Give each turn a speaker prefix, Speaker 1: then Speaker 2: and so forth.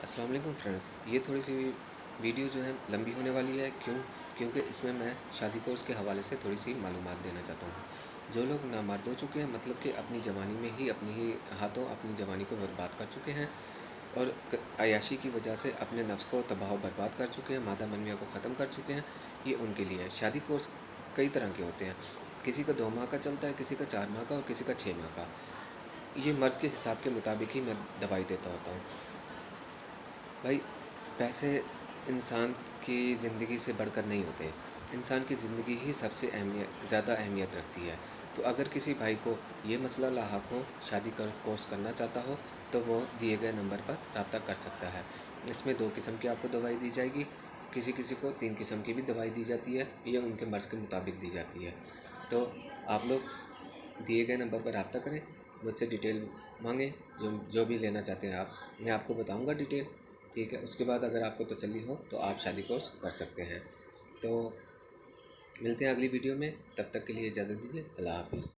Speaker 1: अस्सलाम वालेकुम फ्रेंड्स, ये थोड़ी सी वीडियो जो है लंबी होने वाली है। क्योंकि इसमें मैं शादी कोर्स के हवाले से थोड़ी सी मालूमात देना चाहता हूँ। जो लोग नामर्द हो चुके हैं, मतलब कि अपनी जवानी में ही अपनी ही हाथों अपनी जवानी को बर्बाद कर चुके हैं और अयाशी की वजह से अपने नफ्स को तबाह बर्बाद कर चुके हैं, मादा मनमिया को ख़त्म कर चुके हैं, ये उनके लिए है। शादी कोर्स कई तरह के होते हैं। किसी का 2 माह का चलता है, किसी का 4 माह का और किसी का 6 माह का। ये मर्ज़ के हिसाब के मुताबिक ही मैं दवाई देता होता हूँ। भाई, पैसे इंसान की ज़िंदगी से बढ़कर नहीं होते। इंसान की ज़िंदगी ही सबसे ज़्यादा अहमियत रखती है। तो अगर किसी भाई को ये मसला लाहक हो, शादी कर कोर्स करना चाहता हो, तो वो दिए गए नंबर पर रब्ता कर सकता है। इसमें 2 किस्म की आपको दवाई दी जाएगी। किसी-किसी को 3 किस्म की भी दवाई दी जाती है। ये उनके मर्ज़ के मुताबिक दी जाती है। तो आप लोग दिए गए नंबर पर रब्ता करें, मुझसे डिटेल माँगें, जो जो भी लेना चाहते हैं आप। मैं आपको बताऊँगा डिटेल, ठीक है? उसके बाद अगर आपको तसल्ली हो तो आप शादी कोर्स कर सकते हैं। तो मिलते हैं अगली वीडियो में, तब तक के लिए इजाज़त दीजिए। अल्लाह हाफ़िज़।